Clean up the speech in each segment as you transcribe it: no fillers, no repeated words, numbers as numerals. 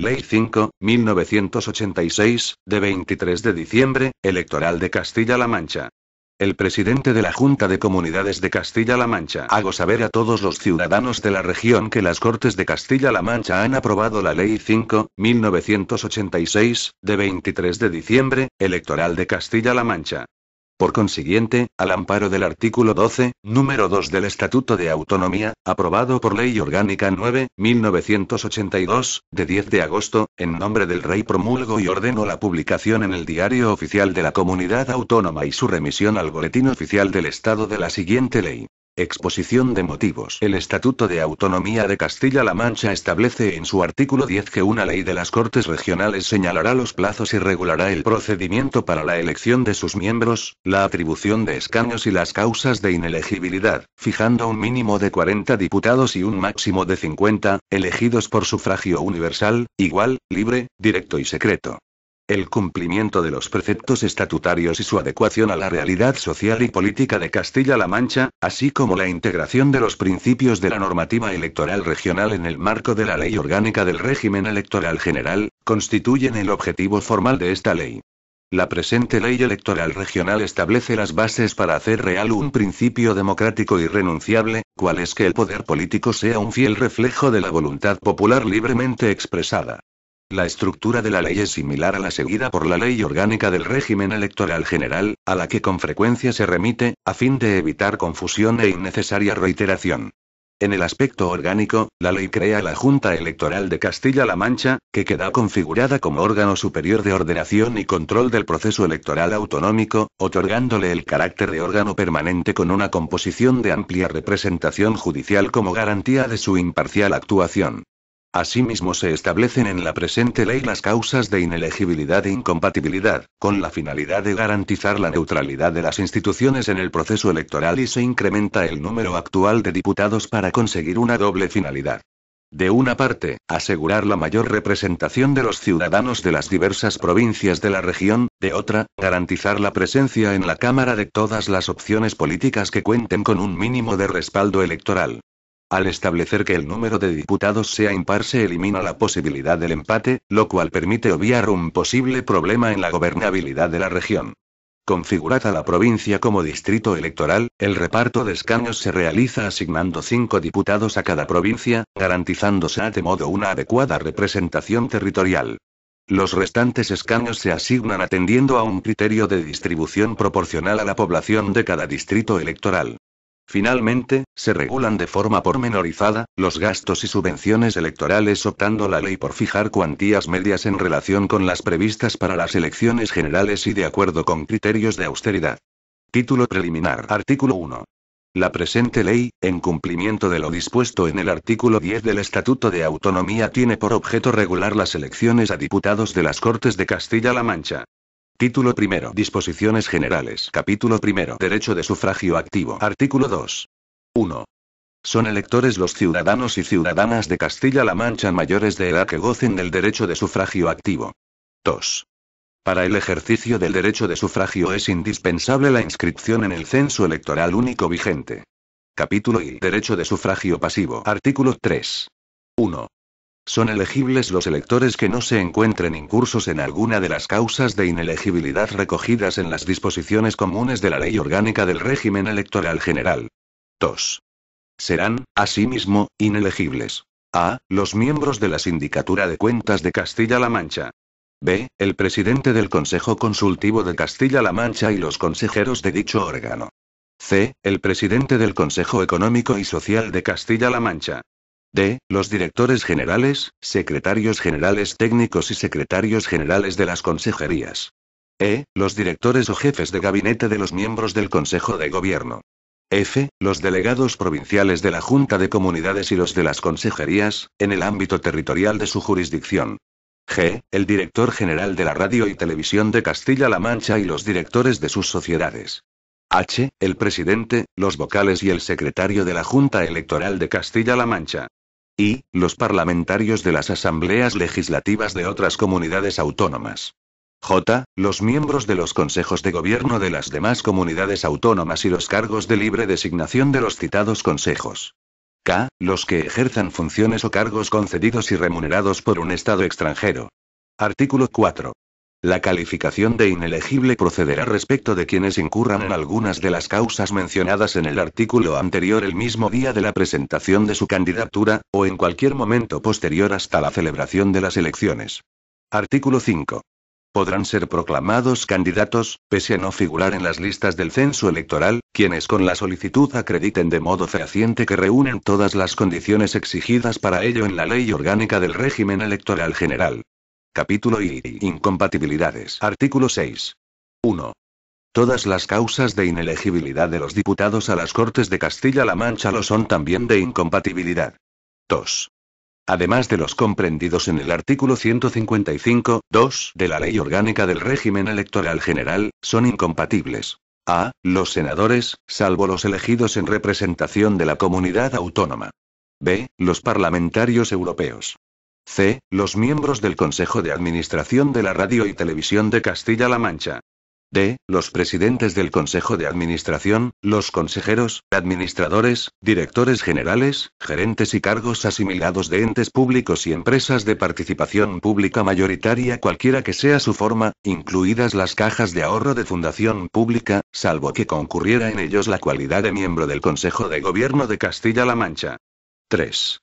Ley 5, 1986, de 23 de diciembre, electoral de Castilla-La Mancha. El presidente de la Junta de Comunidades de Castilla-La Mancha hago saber a todos los ciudadanos de la región que las Cortes de Castilla-La Mancha han aprobado la Ley 5, 1986, de 23 de diciembre, electoral de Castilla-La Mancha. Por consiguiente, al amparo del artículo 12, número 2 del Estatuto de Autonomía, aprobado por Ley Orgánica 9, 1982, de 10 de agosto, en nombre del Rey promulgo y ordeno la publicación en el Diario Oficial de la Comunidad Autónoma y su remisión al Boletín Oficial del Estado de la siguiente ley. Exposición de motivos. El Estatuto de Autonomía de Castilla-La Mancha establece en su artículo 10 que una ley de las Cortes Regionales señalará los plazos y regulará el procedimiento para la elección de sus miembros, la atribución de escaños y las causas de inelegibilidad, fijando un mínimo de 40 diputados y un máximo de 50, elegidos por sufragio universal, igual, libre, directo y secreto. El cumplimiento de los preceptos estatutarios y su adecuación a la realidad social y política de Castilla-La Mancha, así como la integración de los principios de la normativa electoral regional en el marco de la Ley Orgánica del Régimen Electoral General, constituyen el objetivo formal de esta ley. La presente Ley Electoral Regional establece las bases para hacer real un principio democrático irrenunciable, cual es que el poder político sea un fiel reflejo de la voluntad popular libremente expresada. La estructura de la ley es similar a la seguida por la Ley Orgánica del Régimen Electoral General, a la que con frecuencia se remite, a fin de evitar confusión e innecesaria reiteración. En el aspecto orgánico, la ley crea la Junta Electoral de Castilla-La Mancha, que queda configurada como órgano superior de ordenación y control del proceso electoral autonómico, otorgándole el carácter de órgano permanente con una composición de amplia representación judicial como garantía de su imparcial actuación. Asimismo se establecen en la presente ley las causas de inelegibilidad e incompatibilidad, con la finalidad de garantizar la neutralidad de las instituciones en el proceso electoral y se incrementa el número actual de diputados para conseguir una doble finalidad. De una parte, asegurar la mayor representación de los ciudadanos de las diversas provincias de la región, de otra, garantizar la presencia en la Cámara de todas las opciones políticas que cuenten con un mínimo de respaldo electoral. Al establecer que el número de diputados sea impar se elimina la posibilidad del empate, lo cual permite obviar un posible problema en la gobernabilidad de la región. Configurada la provincia como distrito electoral, el reparto de escaños se realiza asignando 5 diputados a cada provincia, garantizándose de modo una adecuada representación territorial. Los restantes escaños se asignan atendiendo a un criterio de distribución proporcional a la población de cada distrito electoral. Finalmente, se regulan de forma pormenorizada los gastos y subvenciones electorales optando la ley por fijar cuantías medias en relación con las previstas para las elecciones generales y de acuerdo con criterios de austeridad. Título preliminar. Artículo 1. La presente ley, en cumplimiento de lo dispuesto en el artículo 10 del Estatuto de Autonomía, tiene por objeto regular las elecciones a diputados de las Cortes de Castilla-La Mancha. Título primero. Disposiciones generales. Capítulo primero. Derecho de sufragio activo. Artículo 2. 1. Son electores los ciudadanos y ciudadanas de Castilla-La Mancha mayores de edad que gocen del derecho de sufragio activo. 2. Para el ejercicio del derecho de sufragio es indispensable la inscripción en el censo electoral único vigente. Capítulo I. Derecho de sufragio pasivo. Artículo 3. 1. Son elegibles los electores que no se encuentren incursos en alguna de las causas de inelegibilidad recogidas en las disposiciones comunes de la Ley Orgánica del Régimen Electoral General. 2. Serán, asimismo, inelegibles. A. Los miembros de la Sindicatura de Cuentas de Castilla-La Mancha. B. El presidente del Consejo Consultivo de Castilla-La Mancha y los consejeros de dicho órgano. C. El presidente del Consejo Económico y Social de Castilla-La Mancha. D. Los directores generales, secretarios generales técnicos y secretarios generales de las consejerías. E. Los directores o jefes de gabinete de los miembros del Consejo de Gobierno. F. Los delegados provinciales de la Junta de Comunidades y los de las consejerías, en el ámbito territorial de su jurisdicción. G. El director general de la Radio y Televisión de Castilla-La Mancha y los directores de sus sociedades. H. El presidente, los vocales y el secretario de la Junta Electoral de Castilla-La Mancha. I. Los parlamentarios de las asambleas legislativas de otras comunidades autónomas. J. Los miembros de los consejos de gobierno de las demás comunidades autónomas y los cargos de libre designación de los citados consejos. K. Los que ejerzan funciones o cargos concedidos y remunerados por un Estado extranjero. Artículo 4. La calificación de inelegible procederá respecto de quienes incurran en algunas de las causas mencionadas en el artículo anterior el mismo día de la presentación de su candidatura, o en cualquier momento posterior hasta la celebración de las elecciones. Artículo 5. Podrán ser proclamados candidatos, pese a no figurar en las listas del censo electoral, quienes con la solicitud acrediten de modo fehaciente que reúnen todas las condiciones exigidas para ello en la Ley Orgánica del Régimen Electoral General. Capítulo I. Incompatibilidades. Artículo 6. 1. Todas las causas de inelegibilidad de los diputados a las Cortes de Castilla-La Mancha lo son también de incompatibilidad. 2. Además de los comprendidos en el artículo 155, 2 de la Ley Orgánica del Régimen Electoral General, son incompatibles. A. Los senadores, salvo los elegidos en representación de la comunidad autónoma. B. Los parlamentarios europeos. C. Los miembros del Consejo de Administración de la Radio y Televisión de Castilla-La Mancha. D. Los presidentes del Consejo de Administración, los consejeros, administradores, directores generales, gerentes y cargos asimilados de entes públicos y empresas de participación pública mayoritaria cualquiera que sea su forma, incluidas las cajas de ahorro de fundación pública, salvo que concurriera en ellos la cualidad de miembro del Consejo de Gobierno de Castilla-La Mancha. 3.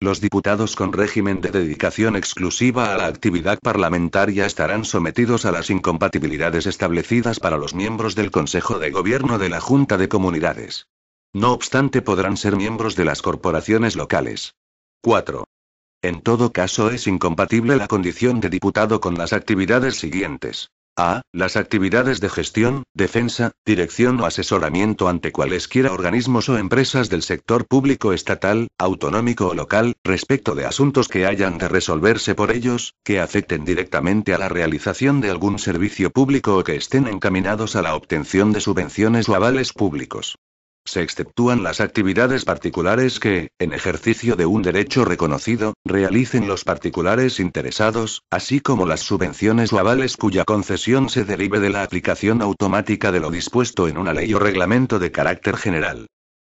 Los diputados con régimen de dedicación exclusiva a la actividad parlamentaria estarán sometidos a las incompatibilidades establecidas para los miembros del Consejo de Gobierno de la Junta de Comunidades. No obstante, podrán ser miembros de las corporaciones locales. 4. En todo caso es incompatible la condición de diputado con las actividades siguientes. A. Las actividades de gestión, defensa, dirección o asesoramiento ante cualesquiera organismos o empresas del sector público estatal, autonómico o local, respecto de asuntos que hayan de resolverse por ellos, que afecten directamente a la realización de algún servicio público o que estén encaminados a la obtención de subvenciones o avales públicos. Se exceptúan las actividades particulares que, en ejercicio de un derecho reconocido, realicen los particulares interesados, así como las subvenciones o avales cuya concesión se derive de la aplicación automática de lo dispuesto en una ley o reglamento de carácter general.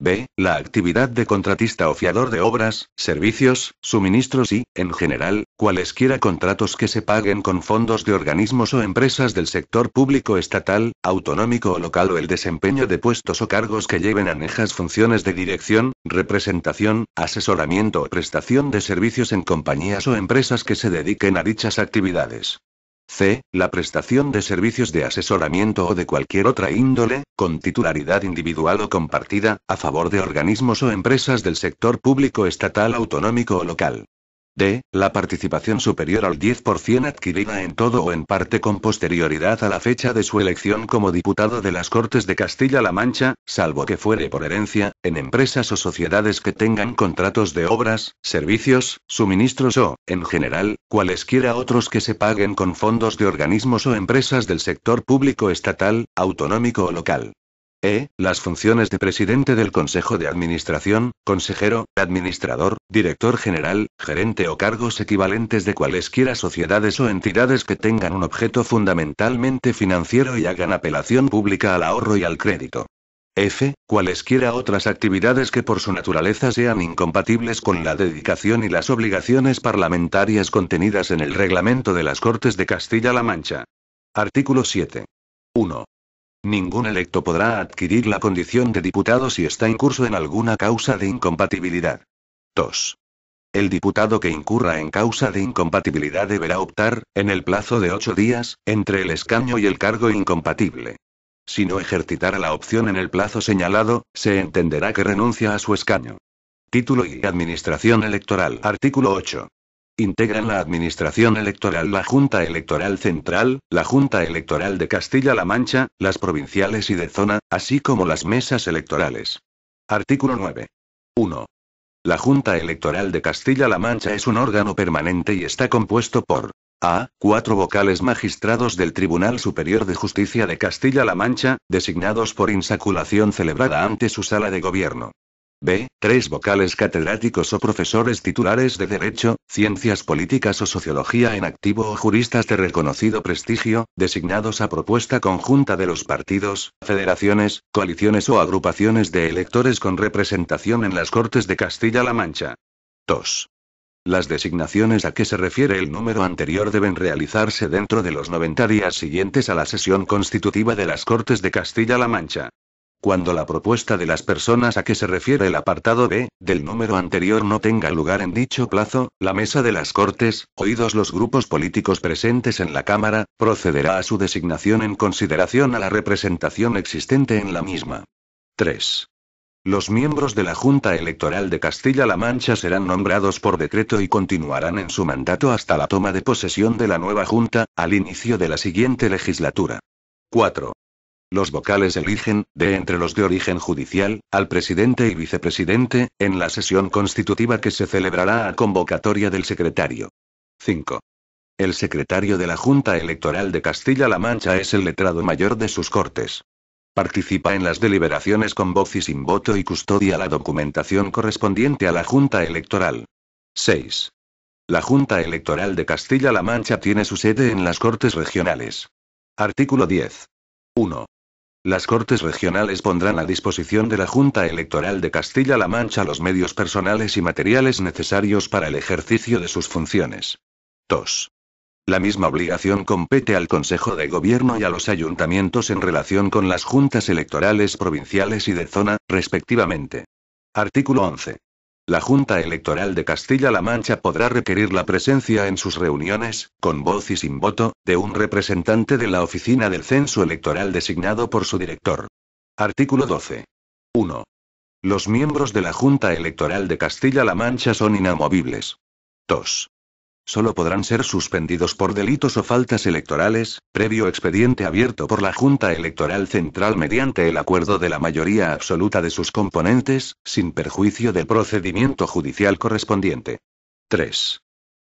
B. La actividad de contratista o fiador de obras, servicios, suministros y, en general, cualesquiera contratos que se paguen con fondos de organismos o empresas del sector público estatal, autonómico o local o el desempeño de puestos o cargos que lleven anejas funciones de dirección, representación, asesoramiento o prestación de servicios en compañías o empresas que se dediquen a dichas actividades. C. La prestación de servicios de asesoramiento o de cualquier otra índole, con titularidad individual o compartida, a favor de organismos o empresas del sector público estatal, autonómico o local. D. La participación superior al 10% adquirida en todo o en parte con posterioridad a la fecha de su elección como diputado de las Cortes de Castilla-La Mancha, salvo que fuere por herencia, en empresas o sociedades que tengan contratos de obras, servicios, suministros o, en general, cualesquiera otros que se paguen con fondos de organismos o empresas del sector público estatal, autonómico o local. E. Las funciones de presidente del Consejo de Administración, consejero, administrador, director general, gerente o cargos equivalentes de cualesquiera sociedades o entidades que tengan un objeto fundamentalmente financiero y hagan apelación pública al ahorro y al crédito. F. Cualesquiera otras actividades que por su naturaleza sean incompatibles con la dedicación y las obligaciones parlamentarias contenidas en el reglamento de las Cortes de Castilla-La Mancha. Artículo 7. 1. Ningún electo podrá adquirir la condición de diputado si está incurso en alguna causa de incompatibilidad. 2. El diputado que incurra en causa de incompatibilidad deberá optar, en el plazo de 8 días, entre el escaño y el cargo incompatible. Si no ejercitara la opción en el plazo señalado, se entenderá que renuncia a su escaño. Título y Administración Electoral. Artículo 8. Integran la Administración Electoral la Junta Electoral Central, la Junta Electoral de Castilla-La Mancha, las provinciales y de zona, así como las mesas electorales. Artículo 9. 1. La Junta Electoral de Castilla-La Mancha es un órgano permanente y está compuesto por a. 4 vocales magistrados del Tribunal Superior de Justicia de Castilla-La Mancha, designados por insaculación celebrada ante su sala de gobierno. B. 3 vocales catedráticos o profesores titulares de Derecho, Ciencias Políticas o Sociología en activo o juristas de reconocido prestigio, designados a propuesta conjunta de los partidos, federaciones, coaliciones o agrupaciones de electores con representación en las Cortes de Castilla-La Mancha. 2. Las designaciones a que se refiere el número anterior deben realizarse dentro de los 90 días siguientes a la sesión constitutiva de las Cortes de Castilla-La Mancha. Cuando la propuesta de las personas a que se refiere el apartado B, del número anterior no tenga lugar en dicho plazo, la Mesa de las Cortes, oídos los grupos políticos presentes en la Cámara, procederá a su designación en consideración a la representación existente en la misma. 3. Los miembros de la Junta Electoral de Castilla-La Mancha serán nombrados por decreto y continuarán en su mandato hasta la toma de posesión de la nueva Junta, al inicio de la siguiente legislatura. 4. Los vocales eligen, de entre los de origen judicial, al presidente y vicepresidente, en la sesión constitutiva que se celebrará a convocatoria del secretario. 5. El secretario de la Junta Electoral de Castilla-La Mancha es el letrado mayor de sus Cortes. Participa en las deliberaciones con voz y sin voto y custodia la documentación correspondiente a la Junta Electoral. 6. La Junta Electoral de Castilla-La Mancha tiene su sede en las Cortes Regionales. Artículo 10. 1. Las Cortes Regionales pondrán a disposición de la Junta Electoral de Castilla-La Mancha los medios personales y materiales necesarios para el ejercicio de sus funciones. 2. La misma obligación compete al Consejo de Gobierno y a los ayuntamientos en relación con las juntas electorales provinciales y de zona, respectivamente. Artículo 11. La Junta Electoral de Castilla-La Mancha podrá requerir la presencia en sus reuniones, con voz y sin voto, de un representante de la Oficina del Censo Electoral designado por su director. Artículo 12. 1. Los miembros de la Junta Electoral de Castilla-La Mancha son inamovibles. 2. Solo podrán ser suspendidos por delitos o faltas electorales, previo expediente abierto por la Junta Electoral Central mediante el acuerdo de la mayoría absoluta de sus componentes, sin perjuicio del procedimiento judicial correspondiente. 3.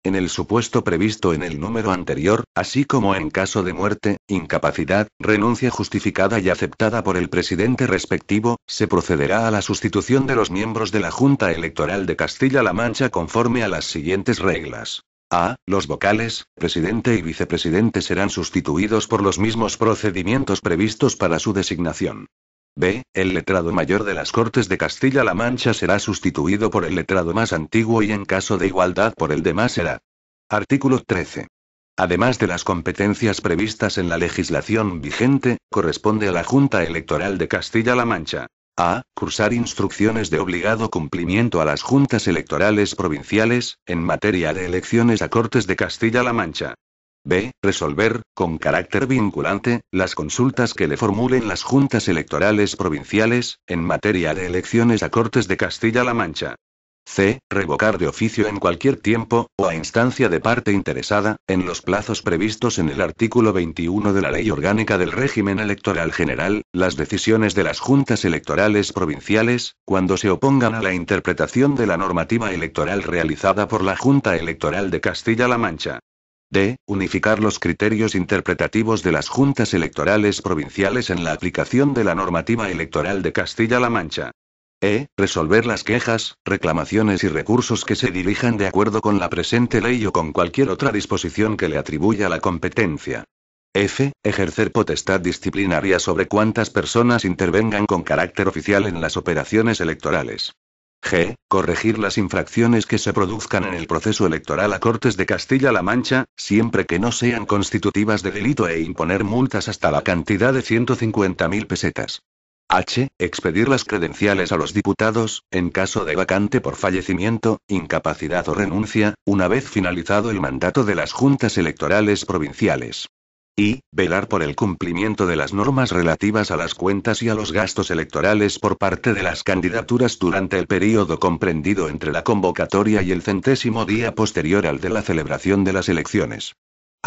En el supuesto previsto en el número anterior, así como en caso de muerte, incapacidad, renuncia justificada y aceptada por el presidente respectivo, se procederá a la sustitución de los miembros de la Junta Electoral de Castilla-La Mancha conforme a las siguientes reglas. A. Los vocales, presidente y vicepresidente serán sustituidos por los mismos procedimientos previstos para su designación. B. El letrado mayor de las Cortes de Castilla-La Mancha será sustituido por el letrado más antiguo y en caso de igualdad por el de más edad. Artículo 13. Además de las competencias previstas en la legislación vigente, corresponde a la Junta Electoral de Castilla-La Mancha. A. Cursar instrucciones de obligado cumplimiento a las juntas electorales provinciales, en materia de elecciones a Cortes de Castilla-La Mancha. B. Resolver, con carácter vinculante, las consultas que le formulen las juntas electorales provinciales, en materia de elecciones a Cortes de Castilla-La Mancha. C. Revocar de oficio en cualquier tiempo, o a instancia de parte interesada, en los plazos previstos en el artículo 21 de la Ley Orgánica del Régimen Electoral General, las decisiones de las juntas electorales provinciales, cuando se opongan a la interpretación de la normativa electoral realizada por la Junta Electoral de Castilla-La Mancha. D. Unificar los criterios interpretativos de las juntas electorales provinciales en la aplicación de la normativa electoral de Castilla-La Mancha. E. Resolver las quejas, reclamaciones y recursos que se dirijan de acuerdo con la presente ley o con cualquier otra disposición que le atribuya la competencia. F. Ejercer potestad disciplinaria sobre cuantas personas intervengan con carácter oficial en las operaciones electorales. G. Corregir las infracciones que se produzcan en el proceso electoral a Cortes de Castilla-La Mancha, siempre que no sean constitutivas de delito e imponer multas hasta la cantidad de 150.000 pesetas. H. Expedir las credenciales a los diputados, en caso de vacante por fallecimiento, incapacidad o renuncia, una vez finalizado el mandato de las juntas electorales provinciales. Y. Velar por el cumplimiento de las normas relativas a las cuentas y a los gastos electorales por parte de las candidaturas durante el período comprendido entre la convocatoria y el 100º día posterior al de la celebración de las elecciones.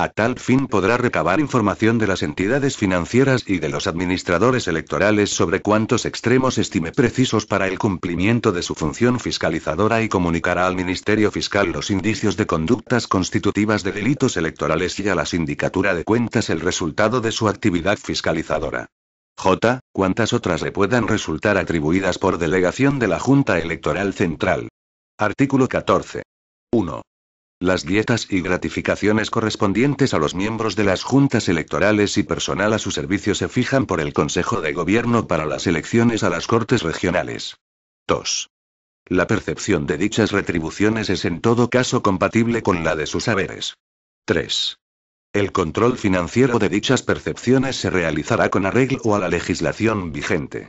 A tal fin podrá recabar información de las entidades financieras y de los administradores electorales sobre cuantos extremos estime precisos para el cumplimiento de su función fiscalizadora y comunicará al Ministerio Fiscal los indicios de conductas constitutivas de delitos electorales y a la Sindicatura de Cuentas el resultado de su actividad fiscalizadora. J. Cuantas otras le puedan resultar atribuidas por delegación de la Junta Electoral Central. Artículo 14. 1. Las dietas y gratificaciones correspondientes a los miembros de las juntas electorales y personal a su servicio se fijan por el Consejo de Gobierno para las elecciones a las Cortes Regionales. 2. La percepción de dichas retribuciones es en todo caso compatible con la de sus haberes. 3. El control financiero de dichas percepciones se realizará con arreglo a la legislación vigente.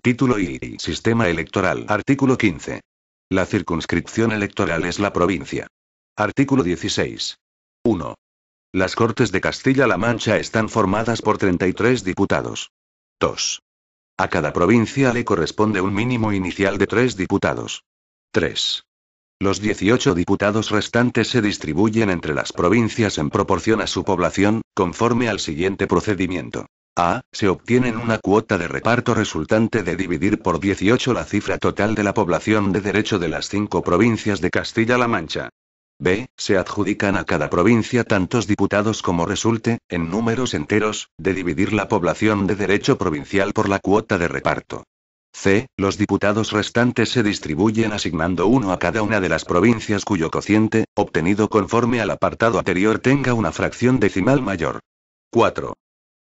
Título y Sistema electoral. Artículo 15. La circunscripción electoral es la provincia. Artículo 16. 1. Las Cortes de Castilla-La Mancha están formadas por 33 diputados. 2. A cada provincia le corresponde un mínimo inicial de 3 diputados. 3. Los 18 diputados restantes se distribuyen entre las provincias en proporción a su población, conforme al siguiente procedimiento. A. Se obtienen una cuota de reparto resultante de dividir por 18 la cifra total de la población de derecho de las 5 provincias de Castilla-La Mancha. B. Se adjudican a cada provincia tantos diputados como resulte, en números enteros, de dividir la población de derecho provincial por la cuota de reparto. C. Los diputados restantes se distribuyen asignando uno a cada una de las provincias cuyo cociente, obtenido conforme al apartado anterior, tenga una fracción decimal mayor. 4.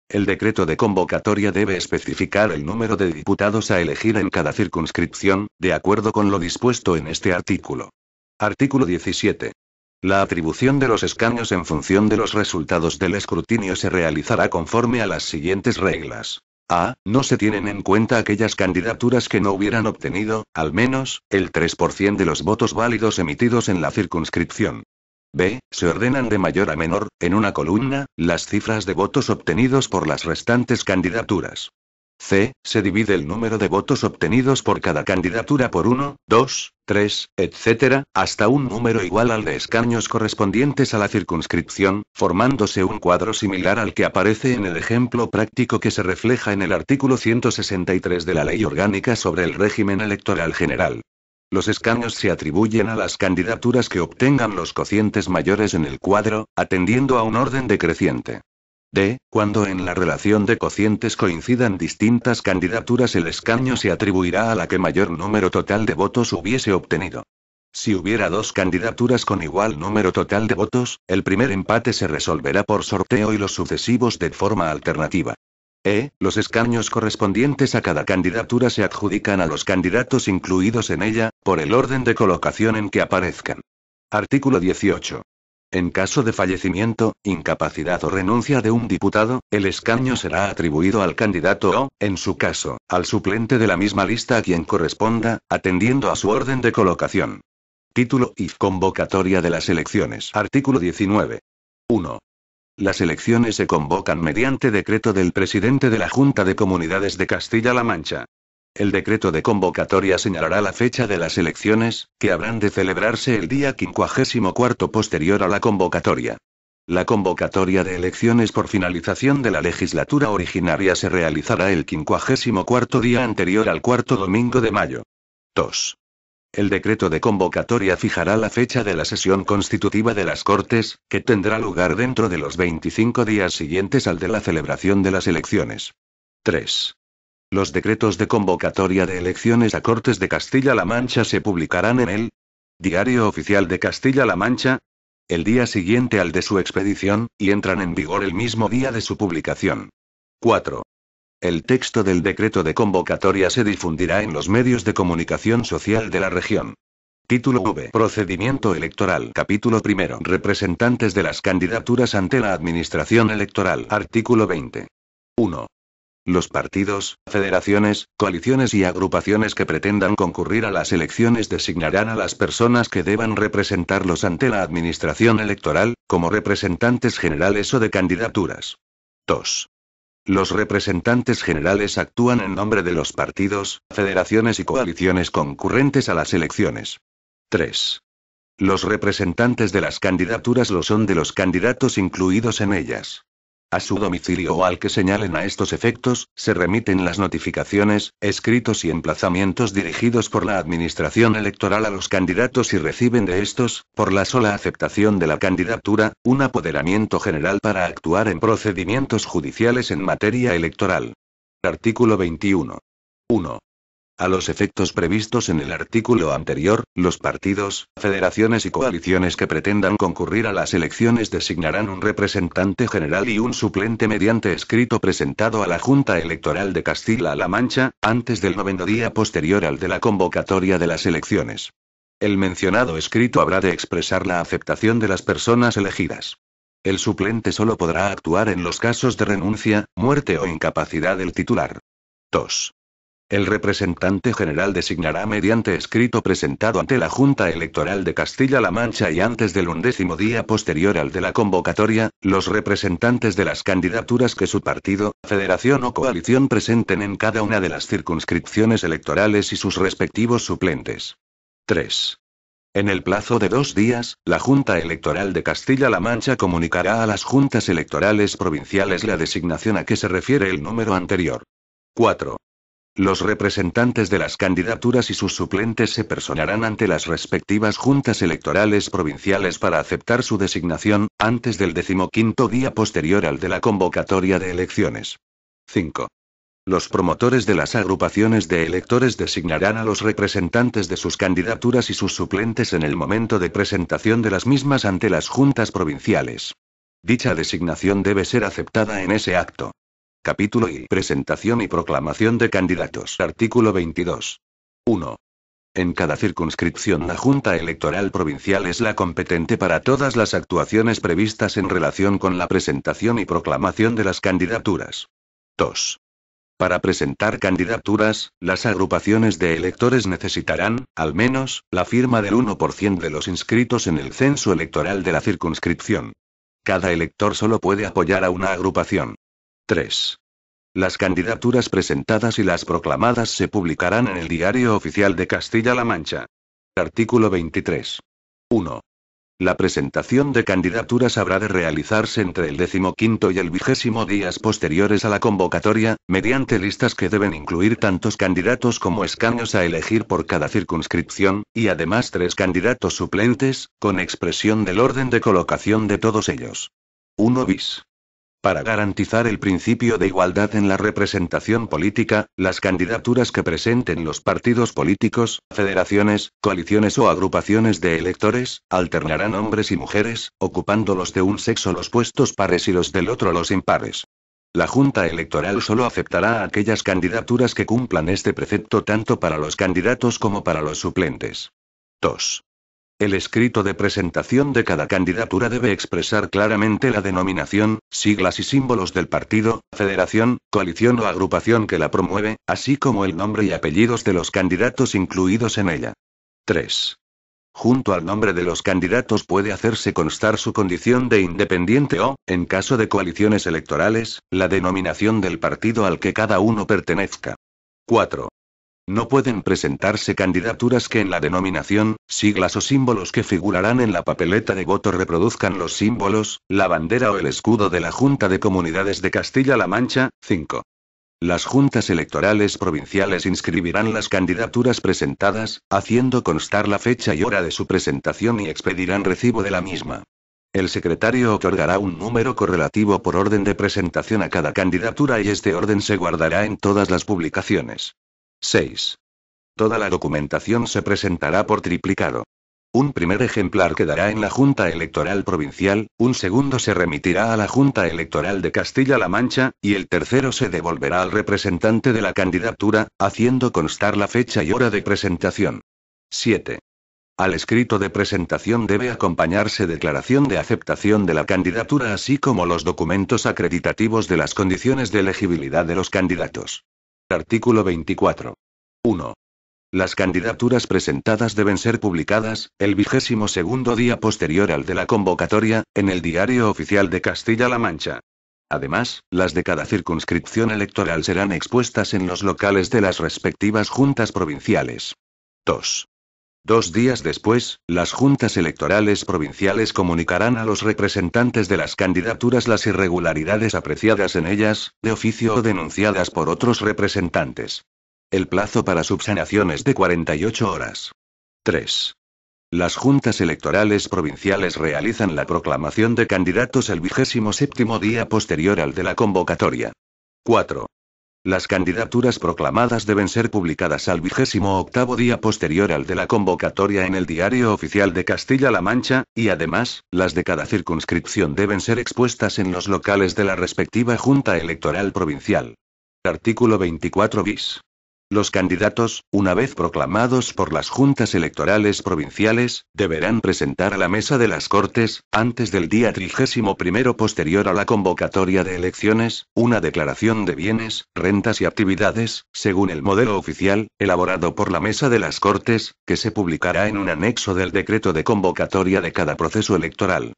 El decreto de convocatoria debe especificar el número de diputados a elegir en cada circunscripción, de acuerdo con lo dispuesto en este artículo. Artículo 17. La atribución de los escaños en función de los resultados del escrutinio se realizará conforme a las siguientes reglas. A. No se tienen en cuenta aquellas candidaturas que no hubieran obtenido, al menos, el 3% de los votos válidos emitidos en la circunscripción. B. Se ordenan de mayor a menor, en una columna, las cifras de votos obtenidos por las restantes candidaturas. C. Se divide el número de votos obtenidos por cada candidatura por 1, 2, 3, etc., hasta un número igual al de escaños correspondientes a la circunscripción, formándose un cuadro similar al que aparece en el ejemplo práctico que se refleja en el artículo 163 de la Ley Orgánica sobre el Régimen Electoral General. Los escaños se atribuyen a las candidaturas que obtengan los cocientes mayores en el cuadro, atendiendo a un orden decreciente. D. Cuando en la relación de cocientes coincidan distintas candidaturas, el escaño se atribuirá a la que mayor número total de votos hubiese obtenido. Si hubiera 2 candidaturas con igual número total de votos, el primer empate se resolverá por sorteo y los sucesivos de forma alternativa. E. Los escaños correspondientes a cada candidatura se adjudican a los candidatos incluidos en ella, por el orden de colocación en que aparezcan. Artículo 18. En caso de fallecimiento, incapacidad o renuncia de un diputado, el escaño será atribuido al candidato o, en su caso, al suplente de la misma lista a quien corresponda, atendiendo a su orden de colocación. Título y convocatoria de las elecciones. Artículo 19. 1. Las elecciones se convocan mediante decreto del presidente de la Junta de Comunidades de Castilla-La Mancha. El decreto de convocatoria señalará la fecha de las elecciones, que habrán de celebrarse el día 54 posterior a la convocatoria. La convocatoria de elecciones por finalización de la legislatura originaria se realizará el 54 día anterior al cuarto domingo de mayo. 2. El decreto de convocatoria fijará la fecha de la sesión constitutiva de las Cortes, que tendrá lugar dentro de los 25 días siguientes al de la celebración de las elecciones. 3. Los decretos de convocatoria de elecciones a Cortes de Castilla-La Mancha se publicarán en el Diario Oficial de Castilla-La Mancha el día siguiente al de su expedición, y entran en vigor el mismo día de su publicación. 4. El texto del decreto de convocatoria se difundirá en los medios de comunicación social de la región. Título V. Procedimiento electoral. Capítulo primero. Representantes de las candidaturas ante la Administración Electoral. Artículo 20. 1. Los partidos, federaciones, coaliciones y agrupaciones que pretendan concurrir a las elecciones designarán a las personas que deban representarlos ante la Administración Electoral, como representantes generales o de candidaturas. 2. Los representantes generales actúan en nombre de los partidos, federaciones y coaliciones concurrentes a las elecciones. 3. Los representantes de las candidaturas lo son de los candidatos incluidos en ellas. A su domicilio o al que señalen a estos efectos, se remiten las notificaciones, escritos y emplazamientos dirigidos por la Administración Electoral a los candidatos y reciben de estos, por la sola aceptación de la candidatura, un apoderamiento general para actuar en procedimientos judiciales en materia electoral. Artículo 21. 1. A los efectos previstos en el artículo anterior, los partidos, federaciones y coaliciones que pretendan concurrir a las elecciones designarán un representante general y un suplente mediante escrito presentado a la Junta Electoral de Castilla-La Mancha, antes del 9º día posterior al de la convocatoria de las elecciones. El mencionado escrito habrá de expresar la aceptación de las personas elegidas. El suplente solo podrá actuar en los casos de renuncia, muerte o incapacidad del titular. 2. El representante general designará mediante escrito presentado ante la Junta Electoral de Castilla-La Mancha y antes del 11º día posterior al de la convocatoria, los representantes de las candidaturas que su partido, federación o coalición presenten en cada una de las circunscripciones electorales y sus respectivos suplentes. 3. En el plazo de 2 días, la Junta Electoral de Castilla-La Mancha comunicará a las juntas electorales provinciales la designación a que se refiere el número anterior. 4. Los representantes de las candidaturas y sus suplentes se personarán ante las respectivas juntas electorales provinciales para aceptar su designación, antes del 15º día posterior al de la convocatoria de elecciones. 5. Los promotores de las agrupaciones de electores designarán a los representantes de sus candidaturas y sus suplentes en el momento de presentación de las mismas ante las juntas provinciales. Dicha designación debe ser aceptada en ese acto. Capítulo I. Presentación y proclamación de candidatos. Artículo 22. 1. En cada circunscripción la Junta Electoral Provincial es la competente para todas las actuaciones previstas en relación con la presentación y proclamación de las candidaturas. 2. Para presentar candidaturas, las agrupaciones de electores necesitarán, al menos, la firma del 1% de los inscritos en el censo electoral de la circunscripción. Cada elector solo puede apoyar a una agrupación. 3. Las candidaturas presentadas y las proclamadas se publicarán en el Diario Oficial de Castilla-La Mancha. Artículo 23. 1. La presentación de candidaturas habrá de realizarse entre el 15º y el 20º días posteriores a la convocatoria, mediante listas que deben incluir tantos candidatos como escaños a elegir por cada circunscripción, y además 3 candidatos suplentes, con expresión del orden de colocación de todos ellos. 1 bis. Para garantizar el principio de igualdad en la representación política, las candidaturas que presenten los partidos políticos, federaciones, coaliciones o agrupaciones de electores, alternarán hombres y mujeres, ocupando los de un sexo los puestos pares y los del otro los impares. La Junta Electoral solo aceptará aquellas candidaturas que cumplan este precepto tanto para los candidatos como para los suplentes. 2. El escrito de presentación de cada candidatura debe expresar claramente la denominación, siglas y símbolos del partido, federación, coalición o agrupación que la promueve, así como el nombre y apellidos de los candidatos incluidos en ella. 3. Junto al nombre de los candidatos puede hacerse constar su condición de independiente o, en caso de coaliciones electorales, la denominación del partido al que cada uno pertenezca. 4. No pueden presentarse candidaturas que en la denominación, siglas o símbolos que figurarán en la papeleta de voto reproduzcan los símbolos, la bandera o el escudo de la Junta de Comunidades de Castilla-La Mancha. 5. Las juntas electorales provinciales inscribirán las candidaturas presentadas, haciendo constar la fecha y hora de su presentación y expedirán recibo de la misma. El secretario otorgará un número correlativo por orden de presentación a cada candidatura y este orden se guardará en todas las publicaciones. 6. Toda la documentación se presentará por triplicado. Un primer ejemplar quedará en la Junta Electoral Provincial, un segundo se remitirá a la Junta Electoral de Castilla-La Mancha, y el tercero se devolverá al representante de la candidatura, haciendo constar la fecha y hora de presentación. 7. Al escrito de presentación debe acompañarse declaración de aceptación de la candidatura así como los documentos acreditativos de las condiciones de elegibilidad de los candidatos. Artículo 24. 1. Las candidaturas presentadas deben ser publicadas, el 22º día posterior al de la convocatoria, en el Diario Oficial de Castilla-La Mancha. Además, las de cada circunscripción electoral serán expuestas en los locales de las respectivas juntas provinciales. 2. 2 días después, las juntas electorales provinciales comunicarán a los representantes de las candidaturas las irregularidades apreciadas en ellas, de oficio o denunciadas por otros representantes. El plazo para subsanación es de 48 horas. 3. Las juntas electorales provinciales realizan la proclamación de candidatos el 27º día posterior al de la convocatoria. 4. Las candidaturas proclamadas deben ser publicadas al 28º día posterior al de la convocatoria en el Diario Oficial de Castilla-La Mancha, y además, las de cada circunscripción deben ser expuestas en los locales de la respectiva Junta Electoral Provincial. Artículo 24 bis. Los candidatos, una vez proclamados por las juntas electorales provinciales, deberán presentar a la mesa de las Cortes, antes del día 31º posterior a la convocatoria de elecciones, una declaración de bienes, rentas y actividades, según el modelo oficial, elaborado por la mesa de las Cortes, que se publicará en un anexo del decreto de convocatoria de cada proceso electoral.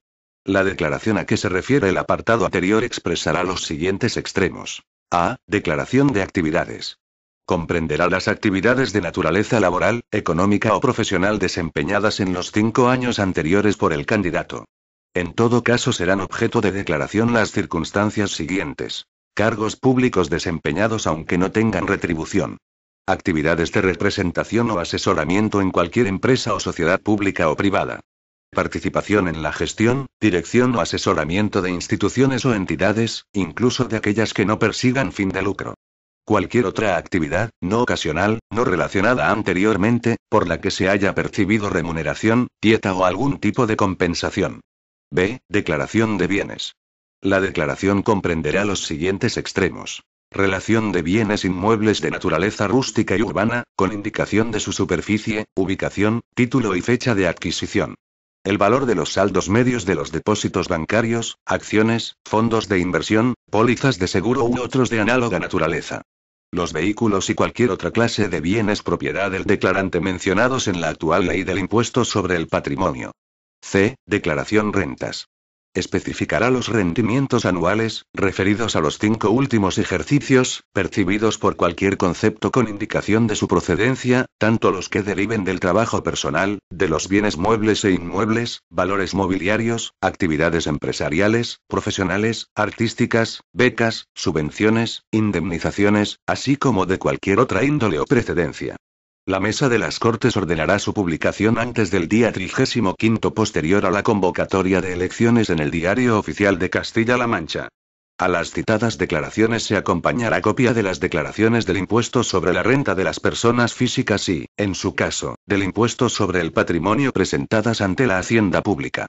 La declaración a que se refiere el apartado anterior expresará los siguientes extremos. A. Declaración de actividades. Comprenderá las actividades de naturaleza laboral, económica o profesional desempeñadas en los 5 años anteriores por el candidato. En todo caso serán objeto de declaración las circunstancias siguientes. Cargos públicos desempeñados aunque no tengan retribución. Actividades de representación o asesoramiento en cualquier empresa o sociedad pública o privada. Participación en la gestión, dirección o asesoramiento de instituciones o entidades, incluso de aquellas que no persigan fin de lucro. Cualquier otra actividad, no ocasional, no relacionada anteriormente, por la que se haya percibido remuneración, dieta o algún tipo de compensación. B. Declaración de bienes. La declaración comprenderá los siguientes extremos. Relación de bienes inmuebles de naturaleza rústica y urbana, con indicación de su superficie, ubicación, título y fecha de adquisición. El valor de los saldos medios de los depósitos bancarios, acciones, fondos de inversión, pólizas de seguro u otros de análoga naturaleza. Los vehículos y cualquier otra clase de bienes propiedad del declarante mencionados en la actual ley del impuesto sobre el patrimonio. C. Declaración rentas. Especificará los rendimientos anuales, referidos a los 5 últimos ejercicios, percibidos por cualquier concepto con indicación de su procedencia, tanto los que deriven del trabajo personal, de los bienes muebles e inmuebles, valores mobiliarios, actividades empresariales, profesionales, artísticas, becas, subvenciones, indemnizaciones, así como de cualquier otra índole o precedencia. La Mesa de las Cortes ordenará su publicación antes del día 35º posterior a la convocatoria de elecciones en el Diario Oficial de Castilla-La Mancha. A las citadas declaraciones se acompañará copia de las declaraciones del impuesto sobre la renta de las personas físicas y, en su caso, del impuesto sobre el patrimonio presentadas ante la Hacienda Pública.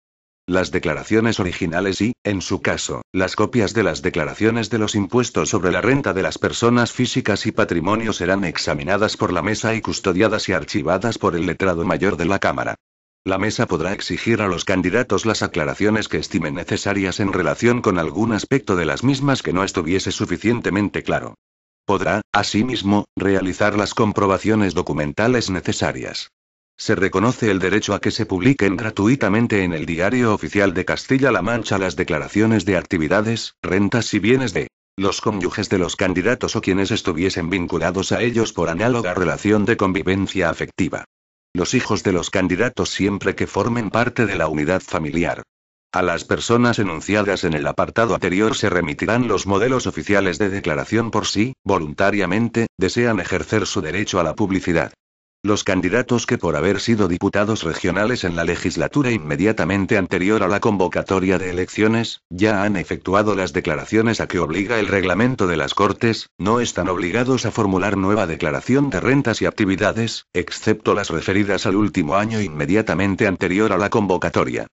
Las declaraciones originales y, en su caso, las copias de las declaraciones de los impuestos sobre la renta de las personas físicas y patrimonio serán examinadas por la mesa y custodiadas y archivadas por el letrado mayor de la Cámara. La mesa podrá exigir a los candidatos las aclaraciones que estimen necesarias en relación con algún aspecto de las mismas que no estuviese suficientemente claro. Podrá, asimismo, realizar las comprobaciones documentales necesarias. Se reconoce el derecho a que se publiquen gratuitamente en el Diario Oficial de Castilla-La Mancha las declaraciones de actividades, rentas y bienes de los cónyuges de los candidatos o quienes estuviesen vinculados a ellos por análoga relación de convivencia afectiva. Los hijos de los candidatos siempre que formen parte de la unidad familiar. A las personas enunciadas en el apartado anterior se remitirán los modelos oficiales de declaración por si, voluntariamente, desean ejercer su derecho a la publicidad. Los candidatos que por haber sido diputados regionales en la legislatura inmediatamente anterior a la convocatoria de elecciones, ya han efectuado las declaraciones a que obliga el reglamento de las Cortes, no están obligados a formular nueva declaración de rentas y actividades, excepto las referidas al último año inmediatamente anterior a la convocatoria.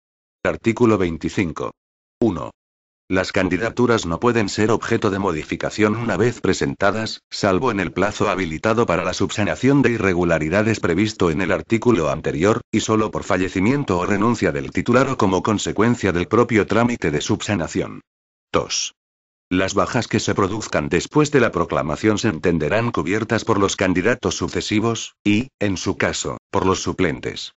Artículo 25. 1. Las candidaturas no pueden ser objeto de modificación una vez presentadas, salvo en el plazo habilitado para la subsanación de irregularidades previsto en el artículo anterior, y solo por fallecimiento o renuncia del titular o como consecuencia del propio trámite de subsanación. 2. Las bajas que se produzcan después de la proclamación se entenderán cubiertas por los candidatos sucesivos, y, en su caso, por los suplentes.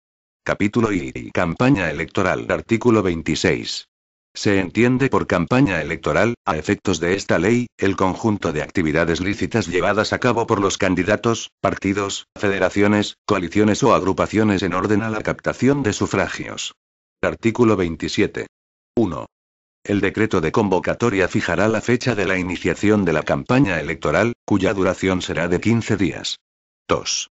Capítulo y campaña electoral. Artículo 26. Se entiende por campaña electoral, a efectos de esta ley, el conjunto de actividades lícitas llevadas a cabo por los candidatos, partidos, federaciones, coaliciones o agrupaciones en orden a la captación de sufragios. Artículo 27. 1. El decreto de convocatoria fijará la fecha de la iniciación de la campaña electoral, cuya duración será de 15 días. 2.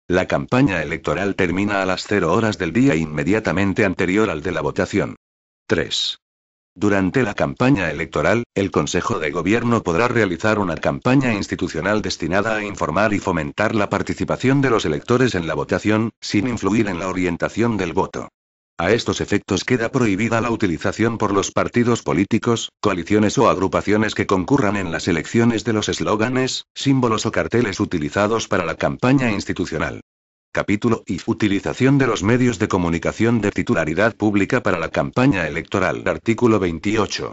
La campaña electoral termina a las 0 horas del día inmediatamente anterior al de la votación. 3. Durante la campaña electoral, el Consejo de Gobierno podrá realizar una campaña institucional destinada a informar y fomentar la participación de los electores en la votación, sin influir en la orientación del voto. A estos efectos queda prohibida la utilización por los partidos políticos, coaliciones o agrupaciones que concurran en las elecciones de los eslóganes, símbolos o carteles utilizados para la campaña institucional. Capítulo I. Utilización de los medios de comunicación de titularidad pública para la campaña electoral. Artículo 28.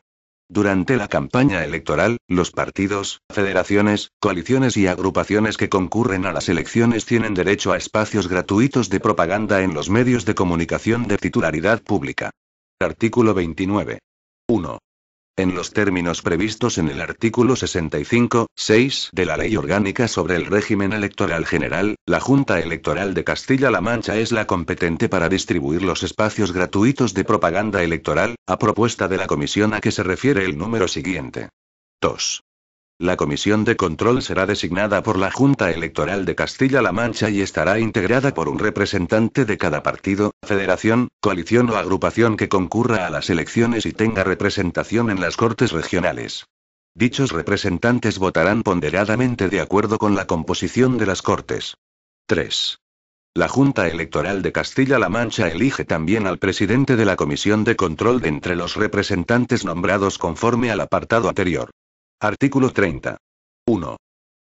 Durante la campaña electoral, los partidos, federaciones, coaliciones y agrupaciones que concurren a las elecciones tienen derecho a espacios gratuitos de propaganda en los medios de comunicación de titularidad pública. Artículo 29. 1. En los términos previstos en el artículo 65.6 de la Ley Orgánica sobre el Régimen Electoral General, la Junta Electoral de Castilla-La Mancha es la competente para distribuir los espacios gratuitos de propaganda electoral, a propuesta de la comisión a que se refiere el número siguiente. 2. La comisión de control será designada por la Junta Electoral de Castilla-La Mancha y estará integrada por un representante de cada partido, federación, coalición o agrupación que concurra a las elecciones y tenga representación en las Cortes regionales. Dichos representantes votarán ponderadamente de acuerdo con la composición de las Cortes. 3. La Junta Electoral de Castilla-La Mancha elige también al presidente de la comisión de control de entre los representantes nombrados conforme al apartado anterior. Artículo 30. 1.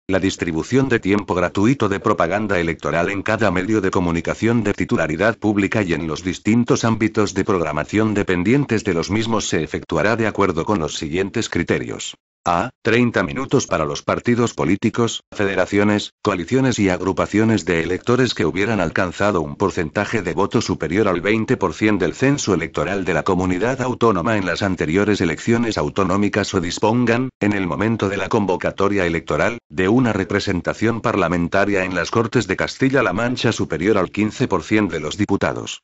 La distribución de tiempo gratuito de propaganda electoral en cada medio de comunicación de titularidad pública y en los distintos ámbitos de programación dependientes de los mismos se efectuará de acuerdo con los siguientes criterios. A. 30 minutos para los partidos políticos, federaciones, coaliciones y agrupaciones de electores que hubieran alcanzado un porcentaje de voto superior al 20% del censo electoral de la comunidad autónoma en las anteriores elecciones autonómicas o dispongan, en el momento de la convocatoria electoral, de una representación parlamentaria en las Cortes de Castilla-La Mancha superior al 15% de los diputados.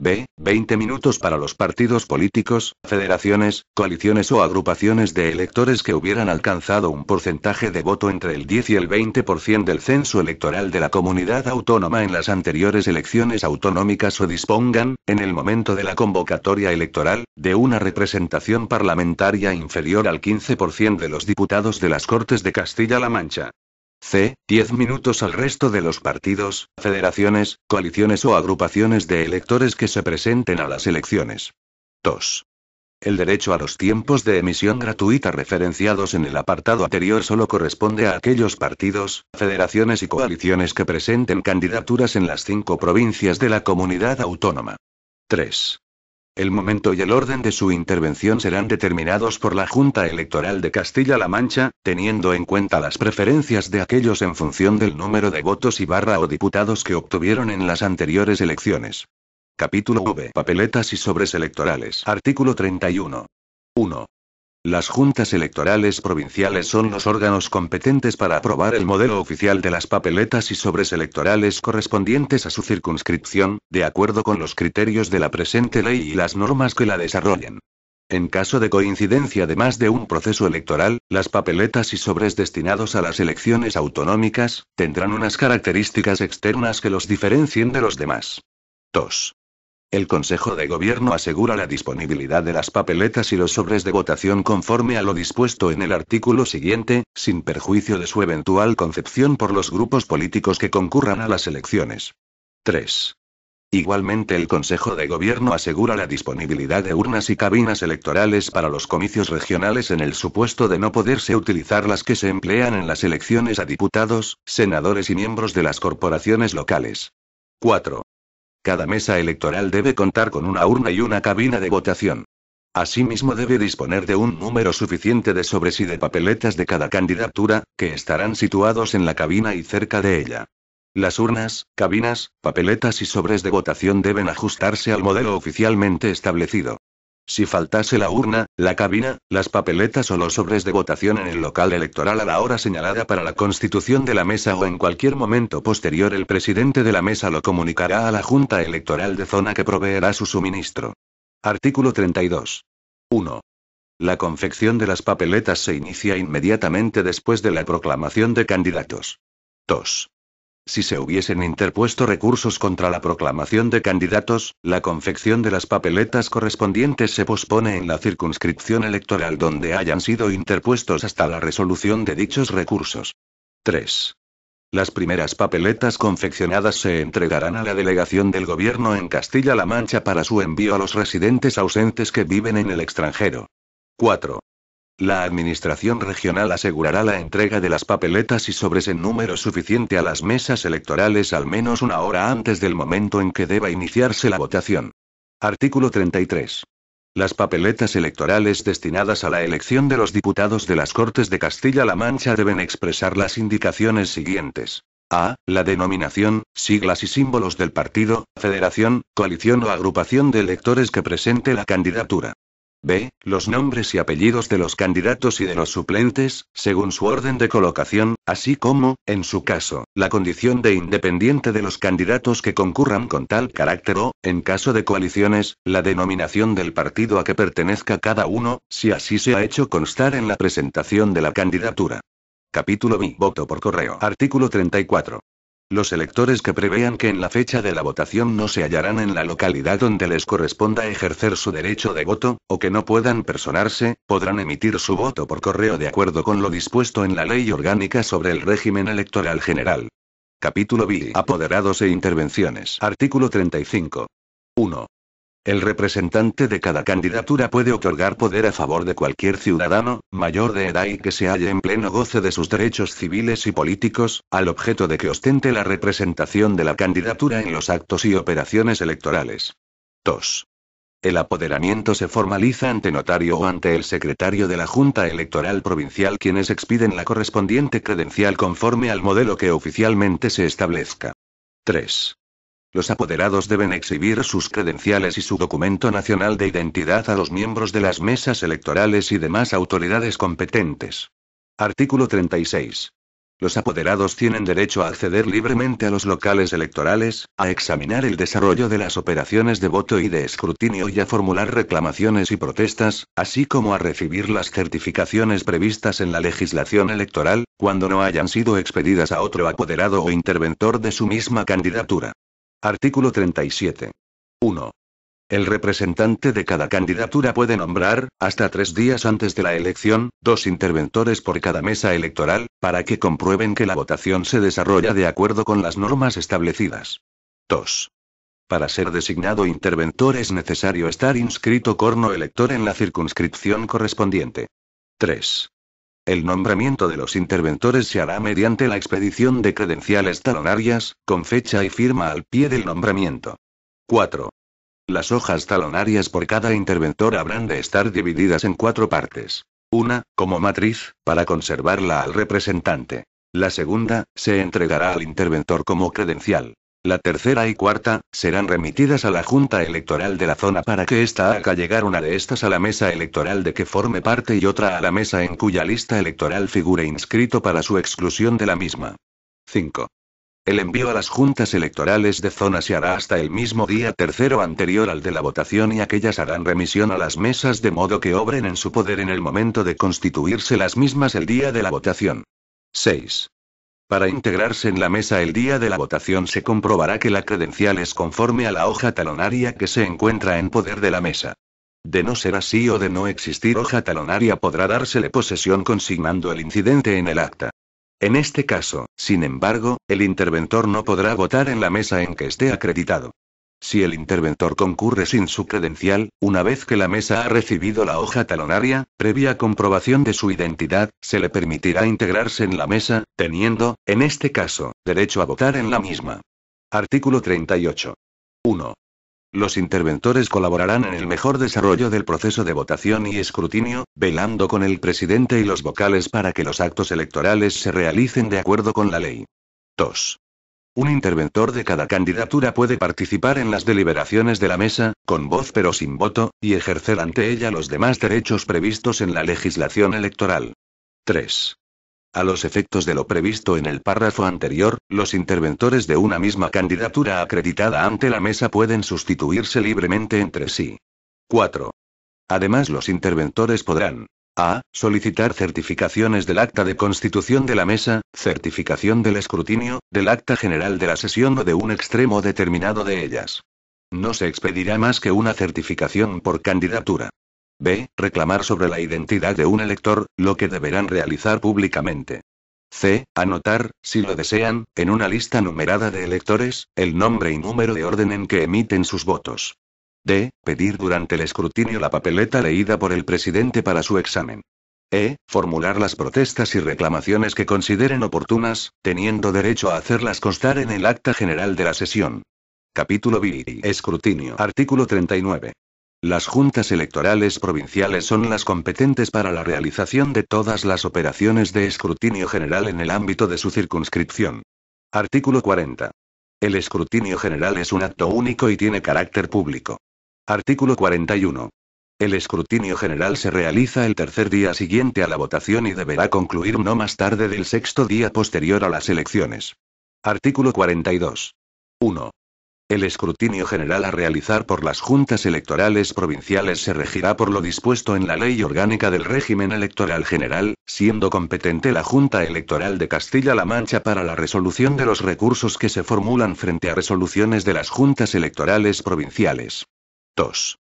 B. 20 minutos para los partidos políticos, federaciones, coaliciones o agrupaciones de electores que hubieran alcanzado un porcentaje de voto entre el 10 y el 20% del censo electoral de la comunidad autónoma en las anteriores elecciones autonómicas o dispongan, en el momento de la convocatoria electoral, de una representación parlamentaria inferior al 15% de los diputados de las Cortes de Castilla-La Mancha. C. 10 minutos al resto de los partidos, federaciones, coaliciones o agrupaciones de electores que se presenten a las elecciones. 2. El derecho a los tiempos de emisión gratuita referenciados en el apartado anterior solo corresponde a aquellos partidos, federaciones y coaliciones que presenten candidaturas en las 5 provincias de la comunidad autónoma. 3. El momento y el orden de su intervención serán determinados por la Junta Electoral de Castilla-La Mancha, teniendo en cuenta las preferencias de aquellos en función del número de votos o diputados que obtuvieron en las anteriores elecciones. Capítulo V. Papeletas y sobres electorales. Artículo 31. 1. Las juntas electorales provinciales son los órganos competentes para aprobar el modelo oficial de las papeletas y sobres electorales correspondientes a su circunscripción, de acuerdo con los criterios de la presente ley y las normas que la desarrollen. En caso de coincidencia de más de un proceso electoral, las papeletas y sobres destinados a las elecciones autonómicas, tendrán unas características externas que los diferencien de los demás. 2. El Consejo de Gobierno asegura la disponibilidad de las papeletas y los sobres de votación conforme a lo dispuesto en el artículo siguiente, sin perjuicio de su eventual concepción por los grupos políticos que concurran a las elecciones. 3. Igualmente el Consejo de Gobierno asegura la disponibilidad de urnas y cabinas electorales para los comicios regionales en el supuesto de no poderse utilizar las que se emplean en las elecciones a diputados, senadores y miembros de las corporaciones locales. 4. Cada mesa electoral debe contar con una urna y una cabina de votación. Asimismo debe disponer de un número suficiente de sobres y de papeletas de cada candidatura, que estarán situados en la cabina y cerca de ella. Las urnas, cabinas, papeletas y sobres de votación deben ajustarse al modelo oficialmente establecido. Si faltase la urna, la cabina, las papeletas o los sobres de votación en el local electoral a la hora señalada para la constitución de la mesa o en cualquier momento posterior, el presidente de la mesa lo comunicará a la Junta Electoral de Zona que proveerá su suministro. Artículo 32. 1. La confección de las papeletas se inicia inmediatamente después de la proclamación de candidatos. 2. Si se hubiesen interpuesto recursos contra la proclamación de candidatos, la confección de las papeletas correspondientes se pospone en la circunscripción electoral donde hayan sido interpuestos hasta la resolución de dichos recursos. 3. Las primeras papeletas confeccionadas se entregarán a la delegación del gobierno en Castilla-La Mancha para su envío a los residentes ausentes que viven en el extranjero. 4. La administración regional asegurará la entrega de las papeletas y sobres en número suficiente a las mesas electorales al menos una hora antes del momento en que deba iniciarse la votación. Artículo 33. Las papeletas electorales destinadas a la elección de los diputados de las Cortes de Castilla-La Mancha deben expresar las indicaciones siguientes. A. La denominación, siglas y símbolos del partido, federación, coalición o agrupación de electores que presente la candidatura. B. Los nombres y apellidos de los candidatos y de los suplentes, según su orden de colocación, así como, en su caso, la condición de independiente de los candidatos que concurran con tal carácter o, en caso de coaliciones, la denominación del partido a que pertenezca cada uno, si así se ha hecho constar en la presentación de la candidatura. Capítulo B. Voto por correo. Artículo 34. Los electores que prevean que en la fecha de la votación no se hallarán en la localidad donde les corresponda ejercer su derecho de voto, o que no puedan personarse, podrán emitir su voto por correo de acuerdo con lo dispuesto en la Ley Orgánica sobre el Régimen Electoral General. Capítulo B. Apoderados e intervenciones. Artículo 35. 1. El representante de cada candidatura puede otorgar poder a favor de cualquier ciudadano, mayor de edad y que se halle en pleno goce de sus derechos civiles y políticos, al objeto de que ostente la representación de la candidatura en los actos y operaciones electorales. 2. El apoderamiento se formaliza ante notario o ante el secretario de la Junta Electoral Provincial, quienes expiden la correspondiente credencial conforme al modelo que oficialmente se establezca. 3. Los apoderados deben exhibir sus credenciales y su documento nacional de identidad a los miembros de las mesas electorales y demás autoridades competentes. Artículo 36. Los apoderados tienen derecho a acceder libremente a los locales electorales, a examinar el desarrollo de las operaciones de voto y de escrutinio y a formular reclamaciones y protestas, así como a recibir las certificaciones previstas en la legislación electoral, cuando no hayan sido expedidas a otro apoderado o interventor de su misma candidatura. Artículo 37. 1. El representante de cada candidatura puede nombrar, hasta 3 días antes de la elección, 2 interventores por cada mesa electoral, para que comprueben que la votación se desarrolla de acuerdo con las normas establecidas. 2. Para ser designado interventor es necesario estar inscrito corno elector en la circunscripción correspondiente. 3. El nombramiento de los interventores se hará mediante la expedición de credenciales talonarias, con fecha y firma al pie del nombramiento. 4. Las hojas talonarias por cada interventor habrán de estar divididas en 4 partes. Una, como matriz, para conservarla al representante. La segunda, se entregará al interventor como credencial. La tercera y cuarta, serán remitidas a la Junta Electoral de la zona para que ésta haga llegar una de estas a la mesa electoral de que forme parte y otra a la mesa en cuya lista electoral figure inscrito para su exclusión de la misma. 5. El envío a las juntas electorales de zona se hará hasta el mismo día tercero anterior al de la votación y aquellas harán remisión a las mesas de modo que obren en su poder en el momento de constituirse las mismas el día de la votación. 6. Para integrarse en la mesa el día de la votación se comprobará que la credencial es conforme a la hoja talonaria que se encuentra en poder de la mesa. De no ser así o de no existir hoja talonaria podrá dársele posesión consignando el incidente en el acta. En este caso, sin embargo, el interventor no podrá votar en la mesa en que esté acreditado. Si el interventor concurre sin su credencial, una vez que la mesa ha recibido la hoja talonaria, previa comprobación de su identidad, se le permitirá integrarse en la mesa, teniendo, en este caso, derecho a votar en la misma. Artículo 38. 1. Los interventores colaborarán en el mejor desarrollo del proceso de votación y escrutinio, velando con el presidente y los vocales para que los actos electorales se realicen de acuerdo con la ley. 2. Un interventor de cada candidatura puede participar en las deliberaciones de la mesa, con voz pero sin voto, y ejercer ante ella los demás derechos previstos en la legislación electoral. 3. A los efectos de lo previsto en el párrafo anterior, los interventores de una misma candidatura acreditada ante la mesa pueden sustituirse libremente entre sí. 4. Además, los interventores podrán A. Solicitar certificaciones del acta de constitución de la mesa, certificación del escrutinio, del acta general de la sesión o de un extremo determinado de ellas. No se expedirá más que una certificación por candidatura. B. Reclamar sobre la identidad de un elector, lo que deberán realizar públicamente. C. Anotar, si lo desean, en una lista numerada de electores, el nombre y número de orden en que emiten sus votos. D. Pedir durante el escrutinio la papeleta leída por el presidente para su examen. E. Formular las protestas y reclamaciones que consideren oportunas, teniendo derecho a hacerlas constar en el acta general de la sesión. Capítulo B. Escrutinio. Artículo 39. Las juntas electorales provinciales son las competentes para la realización de todas las operaciones de escrutinio general en el ámbito de su circunscripción. Artículo 40. El escrutinio general es un acto único y tiene carácter público. Artículo 41. El escrutinio general se realiza el tercer día siguiente a la votación y deberá concluir no más tarde del sexto día posterior a las elecciones. Artículo 42. 1. El escrutinio general a realizar por las juntas electorales provinciales se regirá por lo dispuesto en la Ley Orgánica del Régimen Electoral General, siendo competente la Junta Electoral de Castilla-La Mancha para la resolución de los recursos que se formulan frente a resoluciones de las juntas electorales provinciales. 2.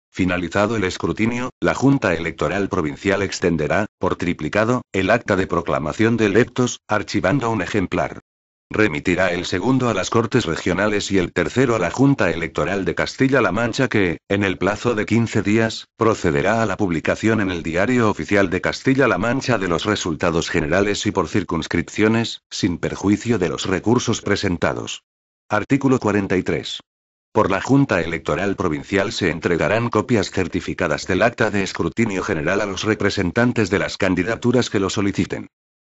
Finalizado el escrutinio, la Junta Electoral Provincial extenderá, por triplicado, el acta de proclamación de electos, archivando un ejemplar. Remitirá el segundo a las Cortes Regionales y el tercero a la Junta Electoral de Castilla-La Mancha que, en el plazo de 15 días, procederá a la publicación en el Diario Oficial de Castilla-La Mancha de los resultados generales y por circunscripciones, sin perjuicio de los recursos presentados. Artículo 43. Por la Junta Electoral Provincial se entregarán copias certificadas del acta de escrutinio general a los representantes de las candidaturas que lo soliciten.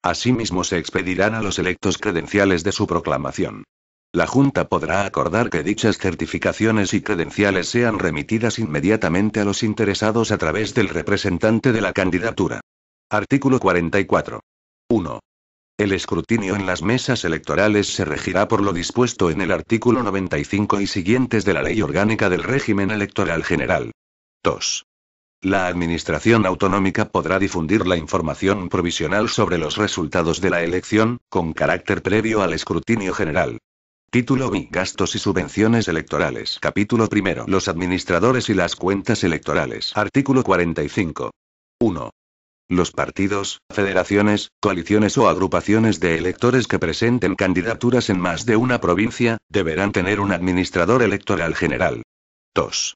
Asimismo se expedirán a los electos credenciales de su proclamación. La Junta podrá acordar que dichas certificaciones y credenciales sean remitidas inmediatamente a los interesados a través del representante de la candidatura. Artículo 44. 1. El escrutinio en las mesas electorales se regirá por lo dispuesto en el artículo 95 y siguientes de la Ley Orgánica del Régimen Electoral General. 2. La Administración Autonómica podrá difundir la información provisional sobre los resultados de la elección, con carácter previo al escrutinio general. Título B. Gastos y subvenciones electorales. Capítulo primero. Los administradores y las cuentas electorales. Artículo 45. 1. Los partidos, federaciones, coaliciones o agrupaciones de electores que presenten candidaturas en más de una provincia, deberán tener un administrador electoral general. 2.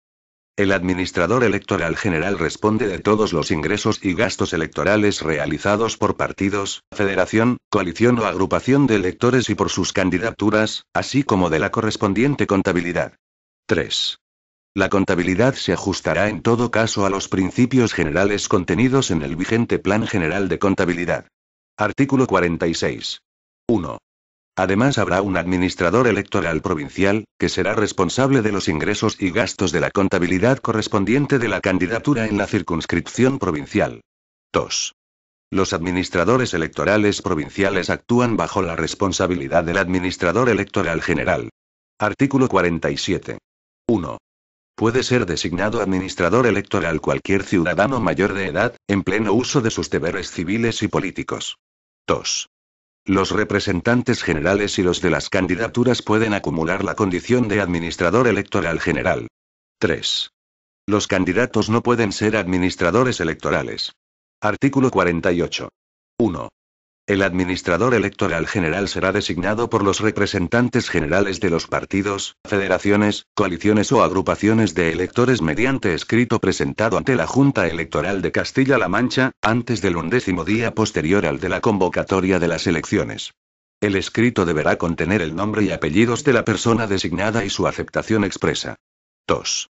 El administrador electoral general responde de todos los ingresos y gastos electorales realizados por partidos, federación, coalición o agrupación de electores y por sus candidaturas, así como de la correspondiente contabilidad. 3. La contabilidad se ajustará en todo caso a los principios generales contenidos en el vigente Plan General de Contabilidad. Artículo 46. 1. Además habrá un administrador electoral provincial, que será responsable de los ingresos y gastos de la contabilidad correspondiente de la candidatura en la circunscripción provincial. 2. Los administradores electorales provinciales actúan bajo la responsabilidad del administrador electoral general. Artículo 47. 1. Puede ser designado administrador electoral cualquier ciudadano mayor de edad, en pleno uso de sus deberes civiles y políticos. 2. Los representantes generales y los de las candidaturas pueden acumular la condición de administrador electoral general. 3. Los candidatos no pueden ser administradores electorales. Artículo 48. 1. El administrador electoral general será designado por los representantes generales de los partidos, federaciones, coaliciones o agrupaciones de electores mediante escrito presentado ante la Junta Electoral de Castilla-La Mancha, antes del 11º día posterior al de la convocatoria de las elecciones. El escrito deberá contener el nombre y apellidos de la persona designada y su aceptación expresa. 2.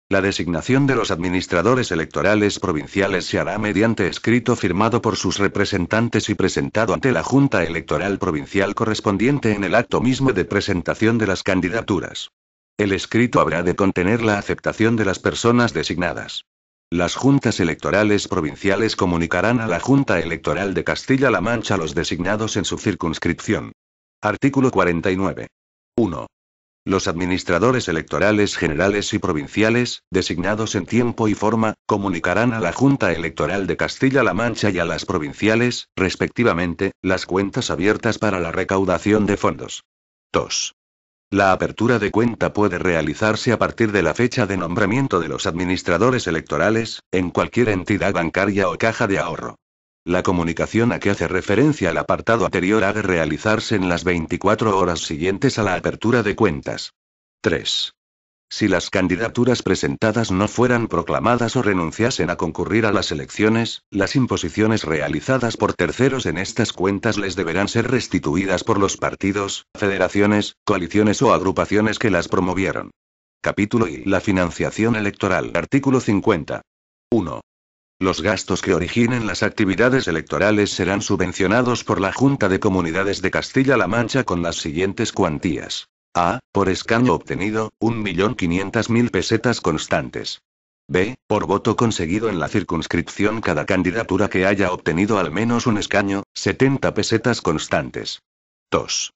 La designación de los administradores electorales provinciales se hará mediante escrito firmado por sus representantes y presentado ante la Junta Electoral Provincial correspondiente en el acto mismo de presentación de las candidaturas. El escrito habrá de contener la aceptación de las personas designadas. Las juntas electorales provinciales comunicarán a la Junta Electoral de Castilla-La Mancha los designados en su circunscripción. Artículo 49. 1. Los administradores electorales generales y provinciales, designados en tiempo y forma, comunicarán a la Junta Electoral de Castilla-La Mancha y a las provinciales, respectivamente, las cuentas abiertas para la recaudación de fondos. 2. La apertura de cuenta puede realizarse a partir de la fecha de nombramiento de los administradores electorales, en cualquier entidad bancaria o caja de ahorro. La comunicación a que hace referencia el apartado anterior ha de realizarse en las 24 horas siguientes a la apertura de cuentas. 3. Si las candidaturas presentadas no fueran proclamadas o renunciasen a concurrir a las elecciones, las imposiciones realizadas por terceros en estas cuentas les deberán ser restituidas por los partidos, federaciones, coaliciones o agrupaciones que las promovieron. Capítulo I. La financiación electoral. Artículo 50. 1. Los gastos que originen las actividades electorales serán subvencionados por la Junta de Comunidades de Castilla-La Mancha con las siguientes cuantías. A. Por escaño obtenido, 1.500.000 pesetas constantes. B. Por voto conseguido en la circunscripción cada candidatura que haya obtenido al menos un escaño, 70 pesetas constantes. 2.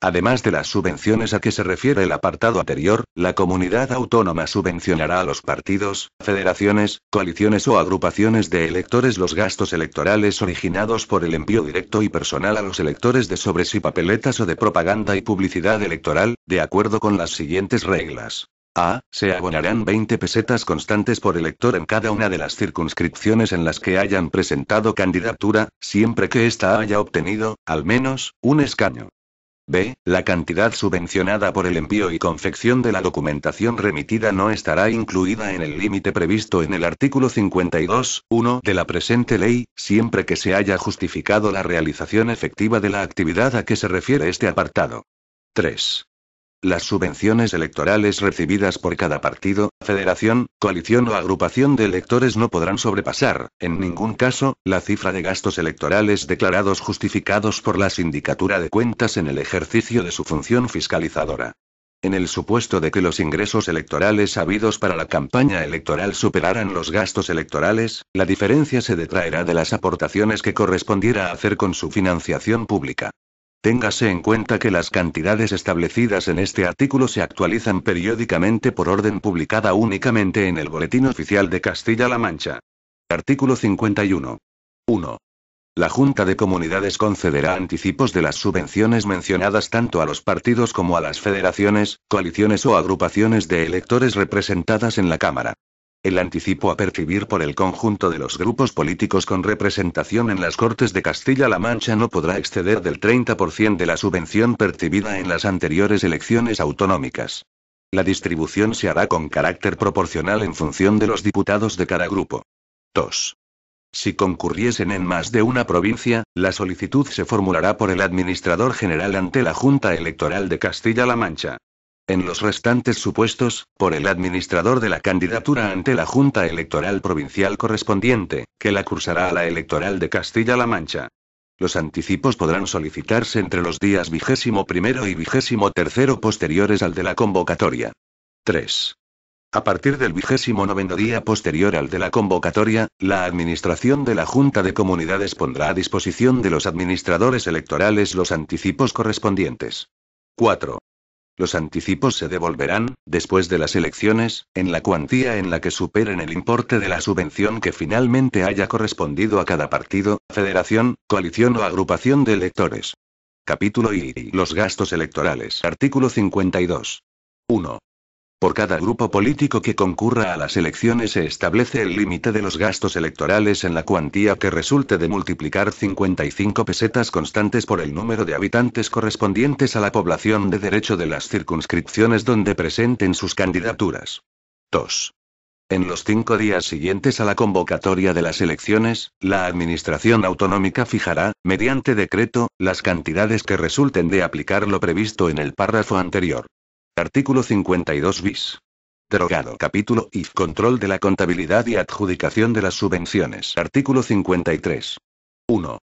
Además de las subvenciones a que se refiere el apartado anterior, la comunidad autónoma subvencionará a los partidos, federaciones, coaliciones o agrupaciones de electores los gastos electorales originados por el envío directo y personal a los electores de sobres y papeletas o de propaganda y publicidad electoral, de acuerdo con las siguientes reglas. A. Se abonarán 20 pesetas constantes por elector en cada una de las circunscripciones en las que hayan presentado candidatura, siempre que ésta haya obtenido, al menos, un escaño. B. La cantidad subvencionada por el envío y confección de la documentación remitida no estará incluida en el límite previsto en el artículo 52.1 de la presente ley, siempre que se haya justificado la realización efectiva de la actividad a que se refiere este apartado. 3. Las subvenciones electorales recibidas por cada partido, federación, coalición o agrupación de electores no podrán sobrepasar, en ningún caso, la cifra de gastos electorales declarados justificados por la Sindicatura de Cuentas en el ejercicio de su función fiscalizadora. En el supuesto de que los ingresos electorales habidos para la campaña electoral superaran los gastos electorales, la diferencia se detraerá de las aportaciones que correspondiera hacer con su financiación pública. Téngase en cuenta que las cantidades establecidas en este artículo se actualizan periódicamente por orden publicada únicamente en el Boletín Oficial de Castilla-La Mancha. Artículo 51. 1. La Junta de Comunidades concederá anticipos de las subvenciones mencionadas tanto a los partidos como a las federaciones, coaliciones o agrupaciones de electores representadas en la Cámara. El anticipo a percibir por el conjunto de los grupos políticos con representación en las Cortes de Castilla-La Mancha no podrá exceder del 30% de la subvención percibida en las anteriores elecciones autonómicas. La distribución se hará con carácter proporcional en función de los diputados de cada grupo. 2. Si concurriesen en más de una provincia, la solicitud se formulará por el Administrador General ante la Junta Electoral de Castilla-La Mancha. En los restantes supuestos, por el administrador de la candidatura ante la Junta Electoral Provincial correspondiente, que la cursará a la Electoral de Castilla-La Mancha. Los anticipos podrán solicitarse entre los días 21º y 23º posteriores al de la convocatoria. 3. A partir del 29º día posterior al de la convocatoria, la Administración de la Junta de Comunidades pondrá a disposición de los administradores electorales los anticipos correspondientes. 4. Los anticipos se devolverán, después de las elecciones, en la cuantía en la que superen el importe de la subvención que finalmente haya correspondido a cada partido, federación, coalición o agrupación de electores. Capítulo I. Los gastos electorales. Artículo 52. 1. Por cada grupo político que concurra a las elecciones se establece el límite de los gastos electorales en la cuantía que resulte de multiplicar 55 pesetas constantes por el número de habitantes correspondientes a la población de derecho de las circunscripciones donde presenten sus candidaturas. 2. En los 5 días siguientes a la convocatoria de las elecciones, la Administración Autonómica fijará, mediante decreto, las cantidades que resulten de aplicar lo previsto en el párrafo anterior. Artículo 52 bis. Derogado. Capítulo I. Control de la contabilidad y adjudicación de las subvenciones. Artículo 53. 1.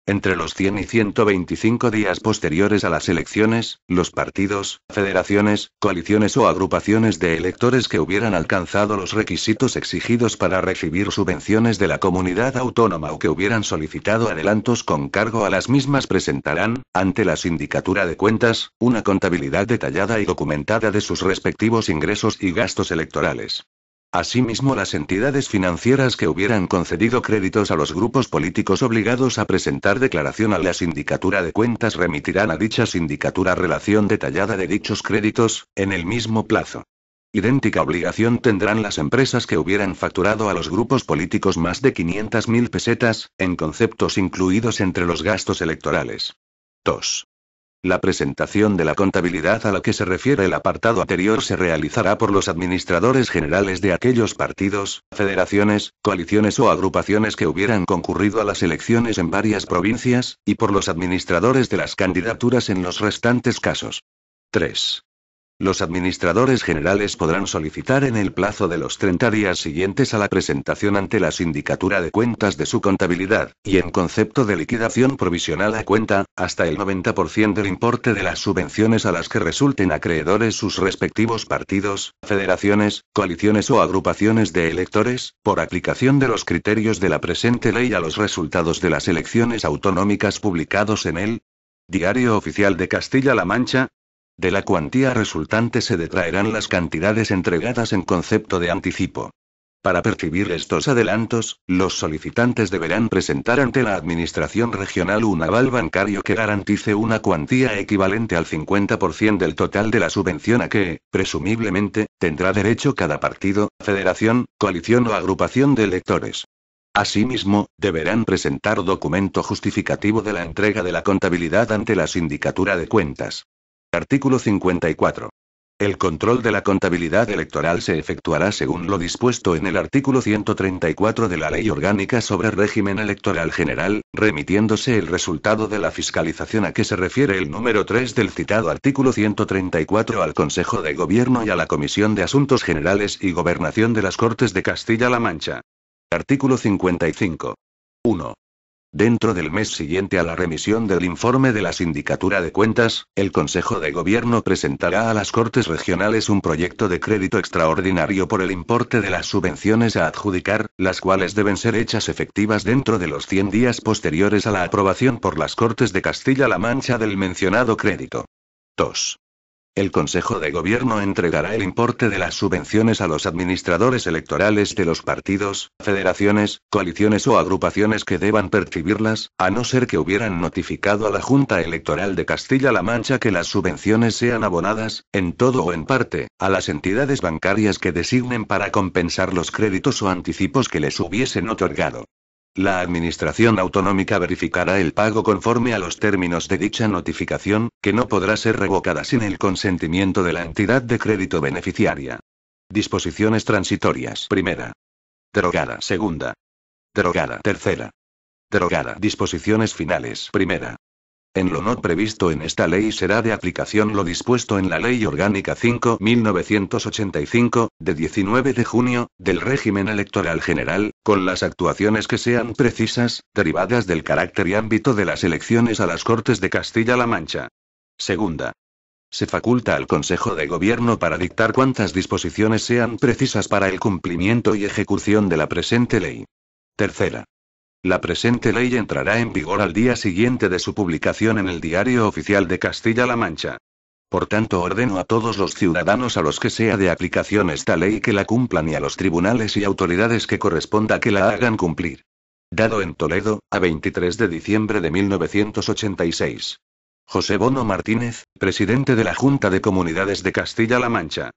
Entre los 100 y 125 días posteriores a las elecciones, los partidos, federaciones, coaliciones o agrupaciones de electores que hubieran alcanzado los requisitos exigidos para recibir subvenciones de la comunidad autónoma o que hubieran solicitado adelantos con cargo a las mismas presentarán, ante la Sindicatura de Cuentas, una contabilidad detallada y documentada de sus respectivos ingresos y gastos electorales. Asimismo, las entidades financieras que hubieran concedido créditos a los grupos políticos obligados a presentar declaración a la Sindicatura de Cuentas remitirán a dicha sindicatura relación detallada de dichos créditos, en el mismo plazo. Idéntica obligación tendrán las empresas que hubieran facturado a los grupos políticos más de 500.000 pesetas, en conceptos incluidos entre los gastos electorales. 2. La presentación de la contabilidad a la que se refiere el apartado anterior se realizará por los administradores generales de aquellos partidos, federaciones, coaliciones o agrupaciones que hubieran concurrido a las elecciones en varias provincias, y por los administradores de las candidaturas en los restantes casos. 3. Los administradores generales podrán solicitar en el plazo de los 30 días siguientes a la presentación ante la Sindicatura de Cuentas de su contabilidad, y en concepto de liquidación provisional a cuenta, hasta el 90% del importe de las subvenciones a las que resulten acreedores sus respectivos partidos, federaciones, coaliciones o agrupaciones de electores, por aplicación de los criterios de la presente ley a los resultados de las elecciones autonómicas publicados en el Diario Oficial de Castilla-La Mancha. De la cuantía resultante se detraerán las cantidades entregadas en concepto de anticipo. Para percibir estos adelantos, los solicitantes deberán presentar ante la Administración Regional un aval bancario que garantice una cuantía equivalente al 50% del total de la subvención a que, presumiblemente, tendrá derecho cada partido, federación, coalición o agrupación de electores. Asimismo, deberán presentar documento justificativo de la entrega de la contabilidad ante la Sindicatura de Cuentas. Artículo 54. El control de la contabilidad electoral se efectuará según lo dispuesto en el artículo 134 de la Ley Orgánica sobre Régimen Electoral General, remitiéndose el resultado de la fiscalización a que se refiere el número 3 del citado artículo 134 al Consejo de Gobierno y a la Comisión de Asuntos Generales y Gobernación de las Cortes de Castilla-La Mancha. Artículo 55. 1. Dentro del mes siguiente a la remisión del informe de la Sindicatura de Cuentas, el Consejo de Gobierno presentará a las Cortes Regionales un proyecto de crédito extraordinario por el importe de las subvenciones a adjudicar, las cuales deben ser hechas efectivas dentro de los 100 días posteriores a la aprobación por las Cortes de Castilla-La Mancha del mencionado crédito. 2. El Consejo de Gobierno entregará el importe de las subvenciones a los administradores electorales de los partidos, federaciones, coaliciones o agrupaciones que deban percibirlas, a no ser que hubieran notificado a la Junta Electoral de Castilla-La Mancha que las subvenciones sean abonadas, en todo o en parte, a las entidades bancarias que designen para compensar los créditos o anticipos que les hubiesen otorgado. La Administración Autonómica verificará el pago conforme a los términos de dicha notificación, que no podrá ser revocada sin el consentimiento de la entidad de crédito beneficiaria. Disposiciones transitorias. Primera. Derogada. Segunda. Derogada. Tercera. Derogada. Disposiciones finales. Primera. En lo no previsto en esta ley será de aplicación lo dispuesto en la Ley Orgánica 5.1985, de 19 de junio, del régimen electoral general, con las actuaciones que sean precisas, derivadas del carácter y ámbito de las elecciones a las Cortes de Castilla-La Mancha. Segunda. Se faculta al Consejo de Gobierno para dictar cuantas disposiciones sean precisas para el cumplimiento y ejecución de la presente ley. Tercera. La presente ley entrará en vigor al día siguiente de su publicación en el Diario Oficial de Castilla-La Mancha. Por tanto, ordeno a todos los ciudadanos a los que sea de aplicación esta ley que la cumplan y a los tribunales y autoridades que corresponda que la hagan cumplir. Dado en Toledo, a 23 de diciembre de 1986. José Bono Martínez, presidente de la Junta de Comunidades de Castilla-La Mancha.